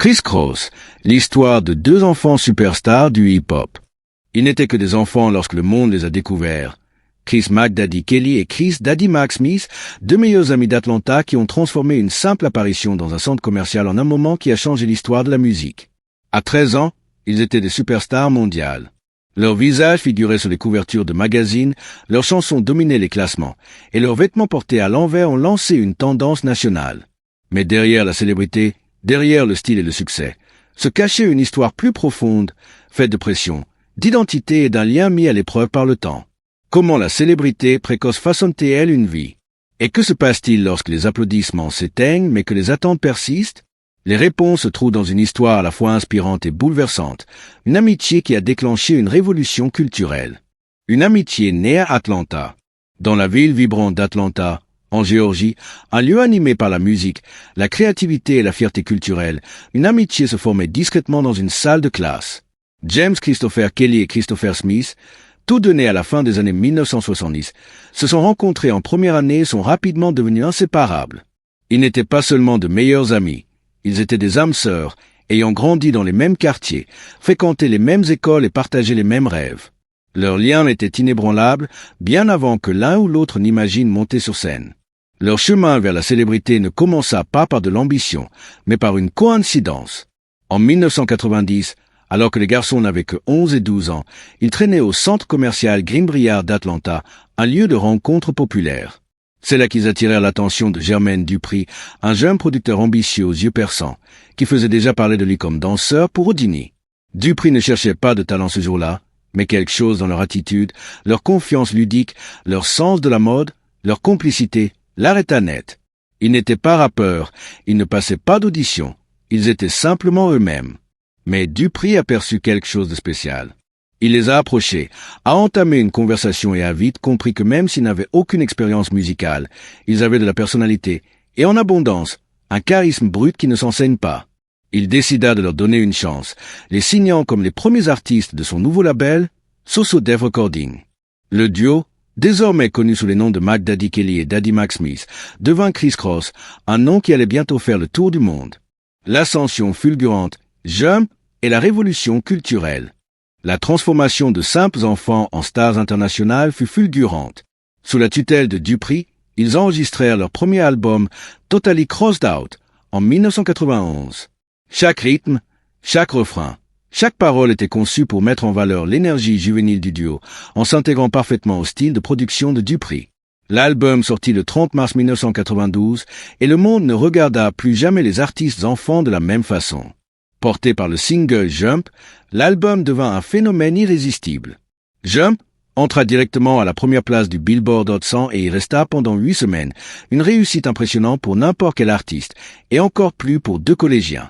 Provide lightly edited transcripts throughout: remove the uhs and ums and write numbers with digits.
Kris Kross, l'histoire de deux enfants superstars du hip-hop. Ils n'étaient que des enfants lorsque le monde les a découverts. Chris Mac Daddy Kelly et Chris Daddy Mac Smith, deux meilleurs amis d'Atlanta qui ont transformé une simple apparition dans un centre commercial en un moment qui a changé l'histoire de la musique. À 13 ans, ils étaient des superstars mondiales. Leurs visages figuraient sur les couvertures de magazines, leurs chansons dominaient les classements, et leurs vêtements portés à l'envers ont lancé une tendance nationale. Mais derrière la célébrité, derrière le style et le succès, se cachait une histoire plus profonde, faite de pression, d'identité et d'un lien mis à l'épreuve par le temps. Comment la célébrité précoce façonne-t-elle une vie? Et que se passe-t-il lorsque les applaudissements s'éteignent mais que les attentes persistent? Les réponses se trouvent dans une histoire à la fois inspirante et bouleversante, une amitié qui a déclenché une révolution culturelle. Une amitié née à Atlanta. Dans la ville vibrante d'Atlanta, en Géorgie, un lieu animé par la musique, la créativité et la fierté culturelle, une amitié se formait discrètement dans une salle de classe. James Christopher Kelly et Christopher Smith, tous deux nés à la fin des années 1970, se sont rencontrés en première année et sont rapidement devenus inséparables. Ils n'étaient pas seulement de meilleurs amis, ils étaient des âmes sœurs, ayant grandi dans les mêmes quartiers, fréquenté les mêmes écoles et partagé les mêmes rêves. Leur lien était inébranlable, bien avant que l'un ou l'autre n'imagine monter sur scène. Leur chemin vers la célébrité ne commença pas par de l'ambition, mais par une coïncidence. En 1990, alors que les garçons n'avaient que 11 et 12 ans, ils traînaient au centre commercial Greenbrier d'Atlanta, un lieu de rencontre populaire. C'est là qu'ils attirèrent l'attention de Jermaine Dupri, un jeune producteur ambitieux aux yeux perçants, qui faisait déjà parler de lui comme danseur pour Houdini. Dupri ne cherchait pas de talent ce jour-là, mais quelque chose dans leur attitude, leur confiance ludique, leur sens de la mode, leur complicité, l'arrêta net. Ils n'étaient pas rappeurs, ils ne passaient pas d'audition, ils étaient simplement eux-mêmes. Mais Dupri aperçut quelque chose de spécial. Il les a approchés, a entamé une conversation et a vite compris que même s'ils n'avaient aucune expérience musicale, ils avaient de la personnalité, et en abondance, un charisme brut qui ne s'enseigne pas. Il décida de leur donner une chance, les signant comme les premiers artistes de son nouveau label, So So Def Recording. Le duo, désormais connu sous les noms de Mac Daddy Kelly et Daddy Mac Smith, devint Kris Kross, un nom qui allait bientôt faire le tour du monde. L'ascension fulgurante, Jump et la révolution culturelle. La transformation de simples enfants en stars internationales fut fulgurante. Sous la tutelle de Dupri, ils enregistrèrent leur premier album, Totally Crossed Out, en 1991. Chaque rythme, chaque refrain, chaque parole était conçue pour mettre en valeur l'énergie juvénile du duo, en s'intégrant parfaitement au style de production de Dupri. L'album sortit le 30 mars 1992 et le monde ne regarda plus jamais les artistes enfants de la même façon. Porté par le single Jump, l'album devint un phénomène irrésistible. Jump entra directement à la première place du Billboard Hot 100 et y resta pendant 8 semaines, une réussite impressionnante pour n'importe quel artiste, et encore plus pour deux collégiens.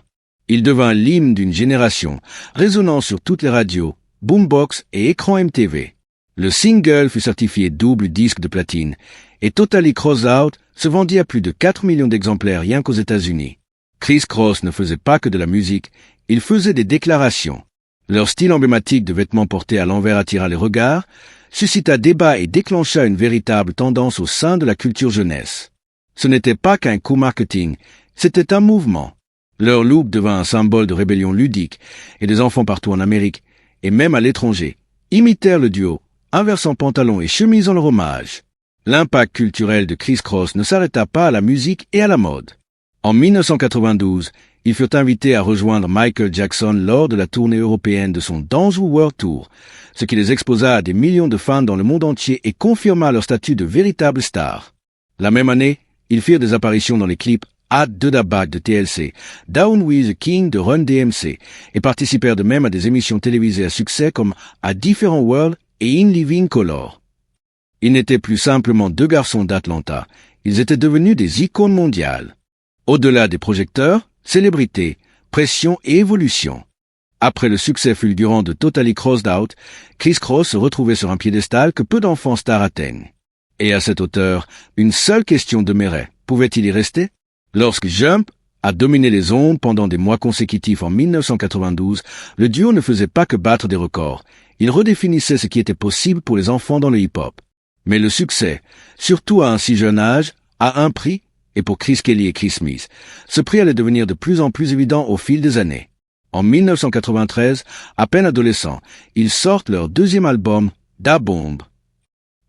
Il devint l'hymne d'une génération, résonnant sur toutes les radios, boombox et écrans MTV. Le single fut certifié double disque de platine, et Totally Crossed Out se vendit à plus de 4 millions d'exemplaires rien qu'aux États-Unis. Kris Kross ne faisait pas que de la musique, il faisait des déclarations. Leur style emblématique de vêtements portés à l'envers attira les regards, suscita débat et déclencha une véritable tendance au sein de la culture jeunesse. Ce n'était pas qu'un coup marketing, c'était un mouvement. Leur look devint un symbole de rébellion ludique, et des enfants partout en Amérique, et même à l'étranger, imitèrent le duo, inversant pantalons et chemises en leur hommage. L'impact culturel de Kris Kross ne s'arrêta pas à la musique et à la mode. En 1992, ils furent invités à rejoindre Michael Jackson lors de la tournée européenne de son Dangerous World Tour, ce qui les exposa à des millions de fans dans le monde entier et confirma leur statut de véritables stars. La même année, ils firent des apparitions dans les clips Add de Da Bag de TLC, Down with the King de Run DMC, et participèrent de même à des émissions télévisées à succès comme A Different World et In Living Color. Ils n'étaient plus simplement deux garçons d'Atlanta, ils étaient devenus des icônes mondiales. Au-delà des projecteurs, célébrité, pression et évolution. Après le succès fulgurant de Totally Crossed Out, Kris Kross se retrouvait sur un piédestal que peu d'enfants stars atteignent. Et à cette hauteur, une seule question demeurait. Pouvait-il y rester? Lorsque Jump a dominé les ondes pendant des mois consécutifs en 1992, le duo ne faisait pas que battre des records. Il redéfinissait ce qui était possible pour les enfants dans le hip-hop. Mais le succès, surtout à un si jeune âge, a un prix, et pour Chris Kelly et Chris Smith, ce prix allait devenir de plus en plus évident au fil des années. En 1993, à peine adolescents, ils sortent leur deuxième album, Da Bomb.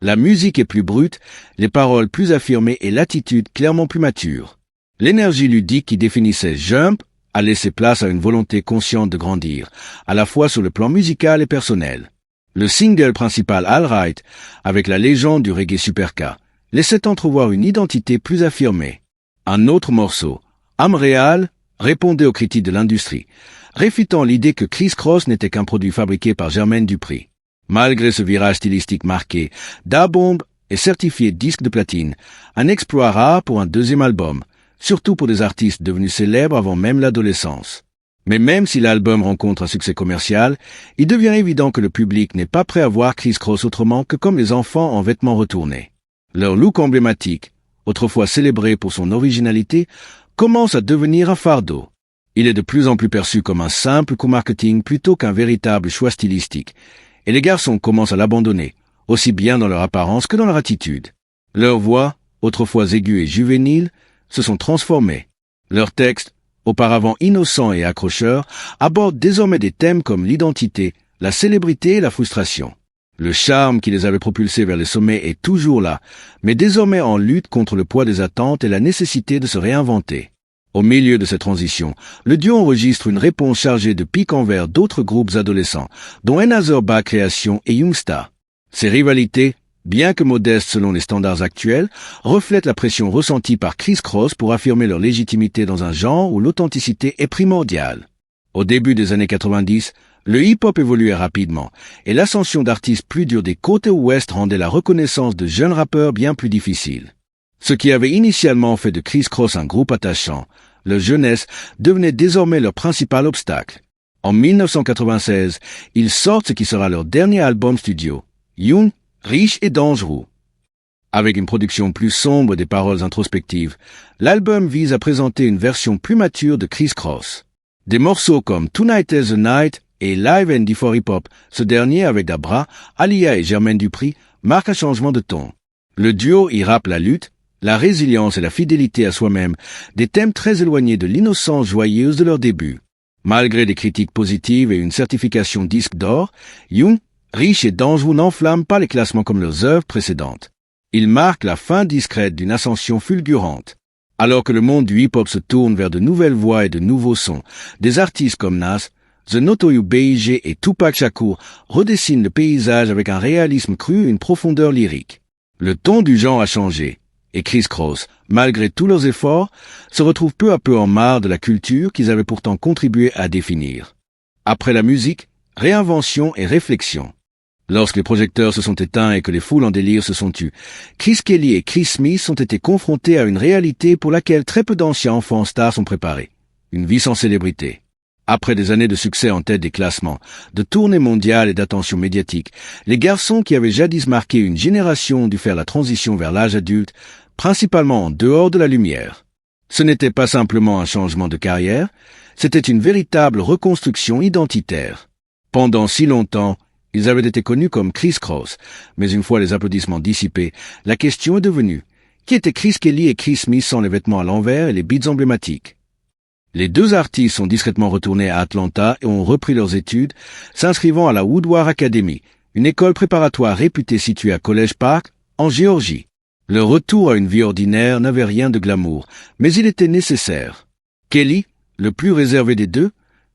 La musique est plus brute, les paroles plus affirmées et l'attitude clairement plus mature. L'énergie ludique qui définissait Jump a laissé place à une volonté consciente de grandir, à la fois sur le plan musical et personnel. Le single principal All Right, avec la légende du reggae superka, laissait entrevoir une identité plus affirmée. Un autre morceau, I'm Real, répondait aux critiques de l'industrie, réfutant l'idée que Chris Cross n'était qu'un produit fabriqué par Jermaine Dupri. Malgré ce virage stylistique marqué, Da Bomb est certifié disque de platine, un exploit rare pour un deuxième album, surtout pour des artistes devenus célèbres avant même l'adolescence. Mais même si l'album rencontre un succès commercial, il devient évident que le public n'est pas prêt à voir Chris Cross autrement que comme les enfants en vêtements retournés. Leur look emblématique, autrefois célébré pour son originalité, commence à devenir un fardeau. Il est de plus en plus perçu comme un simple coup marketing plutôt qu'un véritable choix stylistique, et les garçons commencent à l'abandonner, aussi bien dans leur apparence que dans leur attitude. Leurs voix, autrefois aiguës et juvéniles, se sont transformées. Leurs textes, auparavant innocents et accrocheurs, abordent désormais des thèmes comme l'identité, la célébrité et la frustration. Le charme qui les avait propulsés vers les sommets est toujours là, mais désormais en lutte contre le poids des attentes et la nécessité de se réinventer. Au milieu de cette transition, le duo enregistre une réponse chargée de piques envers d'autres groupes adolescents, dont Another Bad Creation et Youngsta. Ces rivalités, bien que modestes selon les standards actuels, reflètent la pression ressentie par Chris Cross pour affirmer leur légitimité dans un genre où l'authenticité est primordiale. Au début des années 90, le hip-hop évoluait rapidement, et l'ascension d'artistes plus durs des côtes ouest rendait la reconnaissance de jeunes rappeurs bien plus difficile. Ce qui avait initialement fait de Chris Cross un groupe attachant, leur jeunesse devenait désormais leur principal obstacle. En 1996, ils sortent ce qui sera leur dernier album studio, Young, Riche et Dangereux. Avec une production plus sombre et des paroles introspectives, l'album vise à présenter une version plus mature de Chris Cross. Des morceaux comme Tonight is the Night et Live and For Hip Hop, ce dernier avec Dabra, Alia et Jermaine Dupri, marquent un changement de ton. Le duo y rappe la lutte, la résilience et la fidélité à soi-même, des thèmes très éloignés de l'innocence joyeuse de leur début. Malgré des critiques positives et une certification disque d'or, Young, Riche et Dangereux n'enflamment pas les classements comme leurs œuvres précédentes. Ils marquent la fin discrète d'une ascension fulgurante. Alors que le monde du hip-hop se tourne vers de nouvelles voix et de nouveaux sons, des artistes comme Nas, The Notorious B.I.G. et Tupac Shakur redessinent le paysage avec un réalisme cru et une profondeur lyrique. Le ton du genre a changé. Et Chris Cross, malgré tous leurs efforts, se retrouve peu à peu en marre de la culture qu'ils avaient pourtant contribué à définir. Après la musique, réinvention et réflexion. Lorsque les projecteurs se sont éteints et que les foules en délire se sont tues, Chris Kelly et Chris Smith ont été confrontés à une réalité pour laquelle très peu d'anciens enfants stars sont préparés. Une vie sans célébrité. Après des années de succès en tête des classements, de tournées mondiales et d'attention médiatique, les garçons qui avaient jadis marqué une génération ont dû faire la transition vers l'âge adulte, principalement en dehors de la lumière. Ce n'était pas simplement un changement de carrière, c'était une véritable reconstruction identitaire. Pendant si longtemps, ils avaient été connus comme Chris Cross, mais une fois les applaudissements dissipés, la question est devenue, qui étaient Chris Kelly et Chris Smith sans les vêtements à l'envers et les beats emblématiques? Les deux artistes sont discrètement retournés à Atlanta et ont repris leurs études, s'inscrivant à la Woodward Academy, une école préparatoire réputée située à College Park, en Géorgie. Leur retour à une vie ordinaire n'avait rien de glamour, mais il était nécessaire. Kelly, le plus réservé des deux,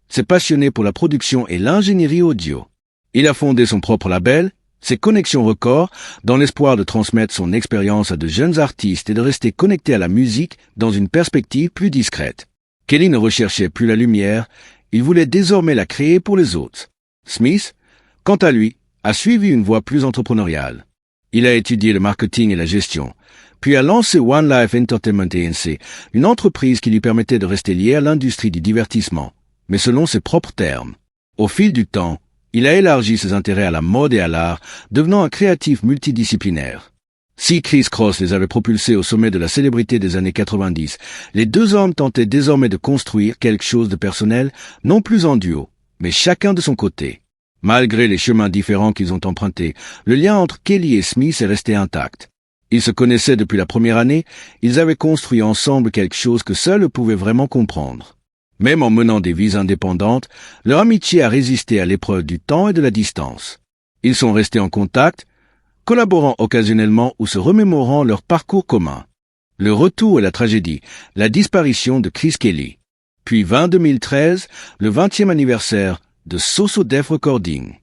s'est passionné pour la production et l'ingénierie audio. Il a fondé son propre label, ses Connexions Records, dans l'espoir de transmettre son expérience à de jeunes artistes et de rester connecté à la musique dans une perspective plus discrète. Kelly ne recherchait plus la lumière, il voulait désormais la créer pour les autres. Smith, quant à lui, a suivi une voie plus entrepreneuriale. Il a étudié le marketing et la gestion, puis a lancé One Life Entertainment Inc., une entreprise qui lui permettait de rester lié à l'industrie du divertissement, mais selon ses propres termes. Au fil du temps, il a élargi ses intérêts à la mode et à l'art, devenant un créatif multidisciplinaire. Si Chris Cross les avait propulsés au sommet de la célébrité des années 90, les deux hommes tentaient désormais de construire quelque chose de personnel, non plus en duo, mais chacun de son côté. Malgré les chemins différents qu'ils ont empruntés, le lien entre Kelly et Smith est resté intact. Ils se connaissaient depuis la première année, ils avaient construit ensemble quelque chose que seuls eux pouvaient vraiment comprendre. Même en menant des vies indépendantes, leur amitié a résisté à l'épreuve du temps et de la distance. Ils sont restés en contact, collaborant occasionnellement ou se remémorant leur parcours commun. Le retour et la tragédie, la disparition de Chris Kelly. Puis 2013, le 20e anniversaire de So So Def Recording.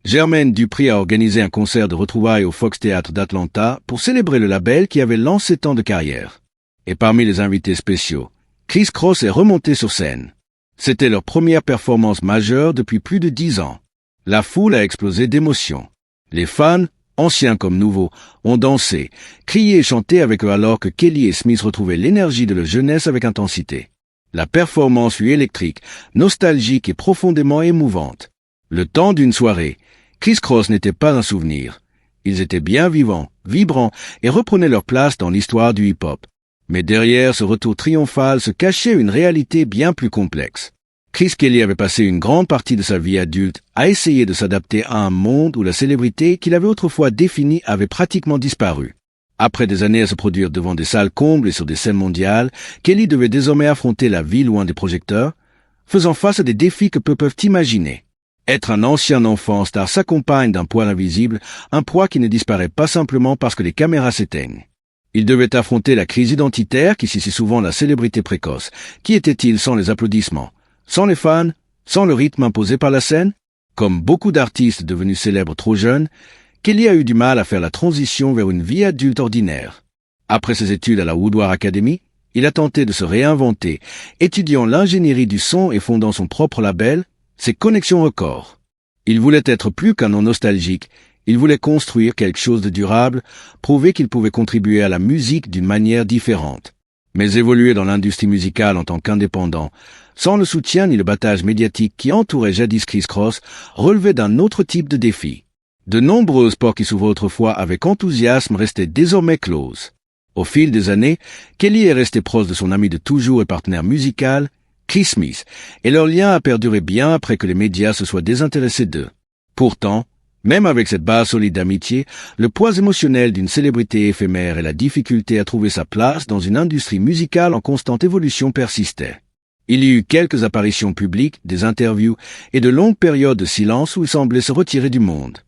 Jermaine Dupri a organisé un concert de retrouvailles au Fox Theatre d'Atlanta pour célébrer le label qui avait lancé tant de carrière. Et parmi les invités spéciaux, Chris Cross est remonté sur scène. C'était leur première performance majeure depuis plus de 10 ans. La foule a explosé d'émotion. Les fans, anciens comme nouveaux, ont dansé, crié et chanté avec eux alors que Kelly et Smith retrouvaient l'énergie de leur jeunesse avec intensité. La performance fut électrique, nostalgique et profondément émouvante. Le temps d'une soirée, Chris Cross n'était pas un souvenir. Ils étaient bien vivants, vibrants et reprenaient leur place dans l'histoire du hip-hop. Mais derrière ce retour triomphal se cachait une réalité bien plus complexe. Chris Kelly avait passé une grande partie de sa vie adulte à essayer de s'adapter à un monde où la célébrité qu'il avait autrefois définie avait pratiquement disparu. Après des années à se produire devant des salles combles et sur des scènes mondiales, Kelly devait désormais affronter la vie loin des projecteurs, faisant face à des défis que peu peuvent imaginer. Être un ancien enfant star s'accompagne d'un poids invisible, un poids qui ne disparaît pas simplement parce que les caméras s'éteignent. Il devait affronter la crise identitaire qui si souvent la célébrité précoce. Qui était-il sans les applaudissements, sans les fans, sans le rythme imposé par la scène? Comme beaucoup d'artistes devenus célèbres trop jeunes, Kelly a eu du mal à faire la transition vers une vie adulte ordinaire. Après ses études à la Woodward Academy, il a tenté de se réinventer, étudiant l'ingénierie du son et fondant son propre label, ses Connexions Records. Il voulait être plus qu'un nom nostalgique, il voulait construire quelque chose de durable, prouver qu'il pouvait contribuer à la musique d'une manière différente. Mais évoluer dans l'industrie musicale en tant qu'indépendant, sans le soutien ni le battage médiatique qui entourait jadis Chris Cross, relevait d'un autre type de défi. De nombreuses portes qui s'ouvraient autrefois avec enthousiasme restaient désormais closes. Au fil des années, Kelly est resté proche de son ami de toujours et partenaire musical, Chris Smith, et leur lien a perduré bien après que les médias se soient désintéressés d'eux. Pourtant, même avec cette base solide d'amitié, le poids émotionnel d'une célébrité éphémère et la difficulté à trouver sa place dans une industrie musicale en constante évolution persistaient. Il y eut quelques apparitions publiques, des interviews et de longues périodes de silence où il semblait se retirer du monde.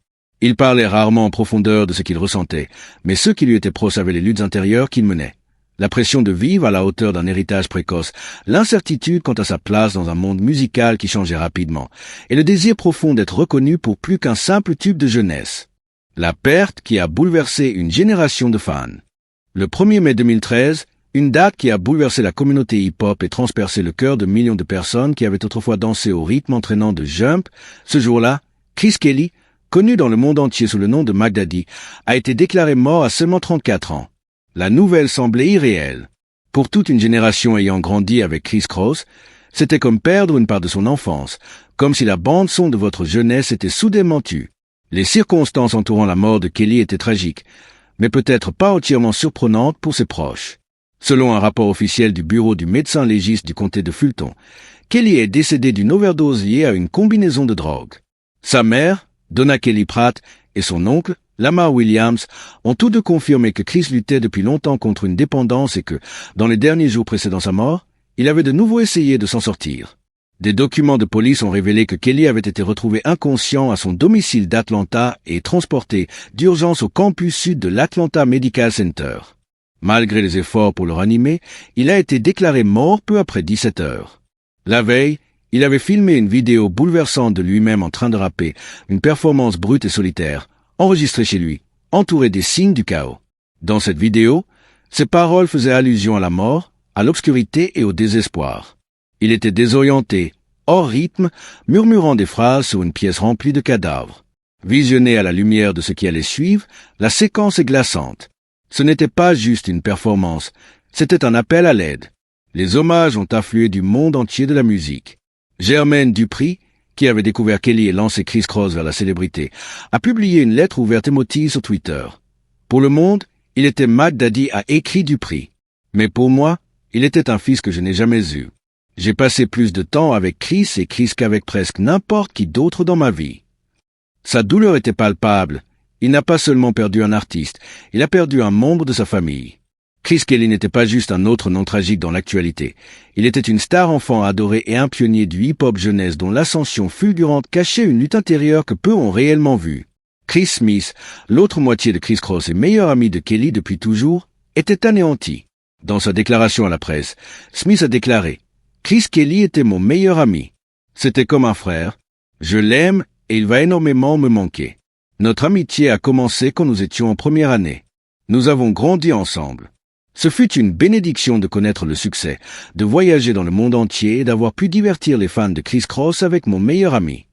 Il parlait rarement en profondeur de ce qu'il ressentait, mais ceux qui lui étaient proches savaient les luttes intérieures qu'il menait. La pression de vivre à la hauteur d'un héritage précoce, l'incertitude quant à sa place dans un monde musical qui changeait rapidement, et le désir profond d'être reconnu pour plus qu'un simple tube de jeunesse. La perte qui a bouleversé une génération de fans. Le 1er mai 2013, une date qui a bouleversé la communauté hip-hop et transpercé le cœur de millions de personnes qui avaient autrefois dansé au rythme entraînant de Jump. Ce jour-là, Chris Kelly, connu dans le monde entier sous le nom de Mac Daddy, a été déclaré mort à seulement 34 ans. La nouvelle semblait irréelle. Pour toute une génération ayant grandi avec Chris Cross, c'était comme perdre une part de son enfance, comme si la bande-son de votre jeunesse était soudainement tue. Les circonstances entourant la mort de Kelly étaient tragiques, mais peut-être pas entièrement surprenantes pour ses proches. Selon un rapport officiel du bureau du médecin légiste du comté de Fulton, Kelly est décédé d'une overdose liée à une combinaison de drogues. Sa mère, Donna Kelly Pratt, et son oncle, Lamar Williams, ont tous deux confirmé que Chris luttait depuis longtemps contre une dépendance et que, dans les derniers jours précédant sa mort, il avait de nouveau essayé de s'en sortir. Des documents de police ont révélé que Kelly avait été retrouvé inconscient à son domicile d'Atlanta et transporté d'urgence au campus sud de l'Atlanta Medical Center. Malgré les efforts pour le ranimer, il a été déclaré mort peu après 17 heures. La veille, il avait filmé une vidéo bouleversante de lui-même en train de rapper, une performance brute et solitaire, enregistrée chez lui, entourée des signes du chaos. Dans cette vidéo, ses paroles faisaient allusion à la mort, à l'obscurité et au désespoir. Il était désorienté, hors rythme, murmurant des phrases sur une pièce remplie de cadavres. Visionné à la lumière de ce qui allait suivre, la séquence est glaçante. Ce n'était pas juste une performance, c'était un appel à l'aide. Les hommages ont afflué du monde entier de la musique. Jermaine Dupri, qui avait découvert Kelly et lancé Chris Cross vers la célébrité, a publié une lettre ouverte émotive sur Twitter. Pour le monde, il était Mac Daddy a écrit Dupri. Mais pour moi, il était un fils que je n'ai jamais eu. J'ai passé plus de temps avec Chris et Chris qu'avec presque n'importe qui d'autre dans ma vie. Sa douleur était palpable, Il n'a pas seulement perdu un artiste, il a perdu un membre de sa famille. Chris Kelly n'était pas juste un autre nom tragique dans l'actualité. Il était une star enfant adorée et un pionnier du hip-hop jeunesse dont l'ascension fulgurante cachait une lutte intérieure que peu ont réellement vue. Chris Smith, l'autre moitié de Chris Cross et meilleur ami de Kelly depuis toujours, était anéanti. Dans sa déclaration à la presse, Smith a déclaré « Chris Kelly était mon meilleur ami. C'était comme un frère. Je l'aime et il va énormément me manquer. Notre amitié a commencé quand nous étions en première année. Nous avons grandi ensemble. Ce fut une bénédiction de connaître le succès, de voyager dans le monde entier et d'avoir pu divertir les fans de Chris Cross avec mon meilleur ami. »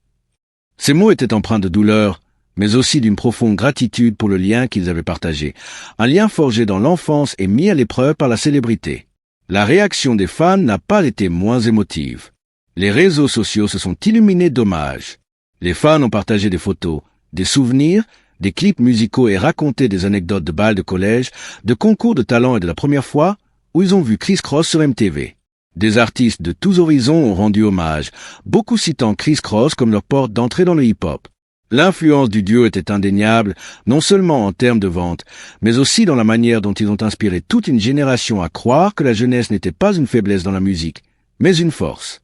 Ces mots étaient empreints de douleur, mais aussi d'une profonde gratitude pour le lien qu'ils avaient partagé, un lien forgé dans l'enfance et mis à l'épreuve par la célébrité. La réaction des fans n'a pas été moins émotive. Les réseaux sociaux se sont illuminés d'hommages. Les fans ont partagé des photos, des souvenirs, des clips musicaux et raconté des anecdotes de balles de collège, de concours de talent et de la première fois où ils ont vu Chris Cross sur MTV. Des artistes de tous horizons ont rendu hommage, beaucoup citant Chris Cross comme leur porte d'entrée dans le hip-hop. L'influence du duo était indéniable, non seulement en termes de vente, mais aussi dans la manière dont ils ont inspiré toute une génération à croire que la jeunesse n'était pas une faiblesse dans la musique, mais une force.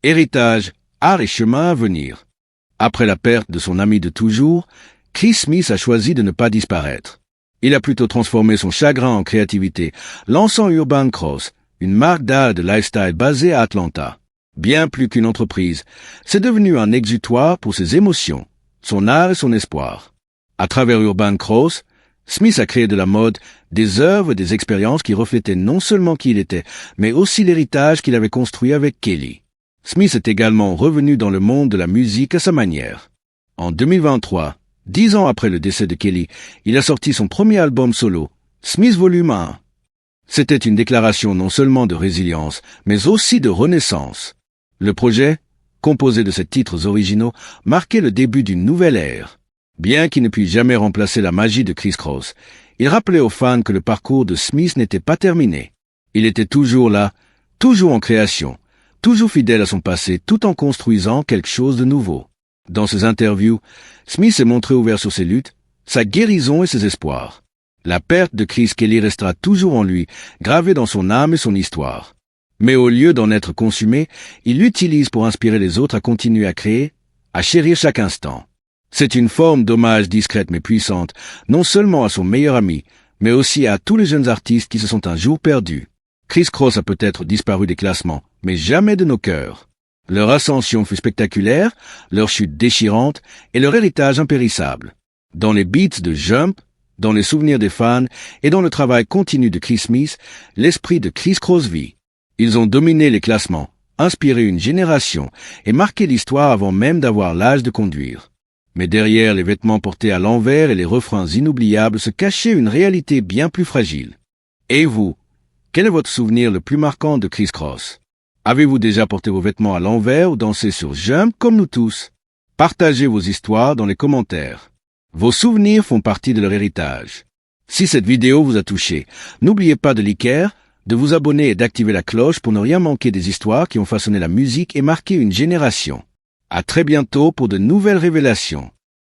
Héritage, art et chemin à venir. Après la perte de son ami de toujours, Chris Smith a choisi de ne pas disparaître. Il a plutôt transformé son chagrin en créativité, lançant Urban Cross, une marque d'art et de lifestyle basée à Atlanta. Bien plus qu'une entreprise, c'est devenu un exutoire pour ses émotions, son art et son espoir. À travers Urban Cross, Smith a créé de la mode, des œuvres et des expériences qui reflétaient non seulement qui il était, mais aussi l'héritage qu'il avait construit avec Kelly. Smith est également revenu dans le monde de la musique à sa manière. En 2023, 10 ans après le décès de Kelly, il a sorti son premier album solo, Smith Volume 1. C'était une déclaration non seulement de résilience, mais aussi de renaissance. Le projet, composé de ses titres originaux, marquait le début d'une nouvelle ère. Bien qu'il ne puisse jamais remplacer la magie de Chris Cross, il rappelait aux fans que le parcours de Smith n'était pas terminé. Il était toujours là, toujours en création, toujours fidèle à son passé, tout en construisant quelque chose de nouveau. Dans ses interviews, Smith s'est montré ouvert sur ses luttes, sa guérison et ses espoirs. La perte de Chris Kelly restera toujours en lui, gravée dans son âme et son histoire. Mais au lieu d'en être consumé, il l'utilise pour inspirer les autres à continuer à créer, à chérir chaque instant. C'est une forme d'hommage discrète mais puissante, non seulement à son meilleur ami, mais aussi à tous les jeunes artistes qui se sont un jour perdus. Chris Cross a peut-être disparu des classements, mais jamais de nos cœurs. Leur ascension fut spectaculaire, leur chute déchirante et leur héritage impérissable. Dans les beats de Jump, dans les souvenirs des fans et dans le travail continu de Chris Smith, l'esprit de Chris Cross vit. Ils ont dominé les classements, inspiré une génération et marqué l'histoire avant même d'avoir l'âge de conduire. Mais derrière les vêtements portés à l'envers et les refrains inoubliables se cachait une réalité bien plus fragile. Et vous, quel est votre souvenir le plus marquant de Chris Cross? Avez-vous déjà porté vos vêtements à l'envers ou dansé sur Jump comme nous tous? Partagez vos histoires dans les commentaires. Vos souvenirs font partie de leur héritage. Si cette vidéo vous a touché, n'oubliez pas de liker, de vous abonner et d'activer la cloche pour ne rien manquer des histoires qui ont façonné la musique et marqué une génération. À très bientôt pour de nouvelles révélations.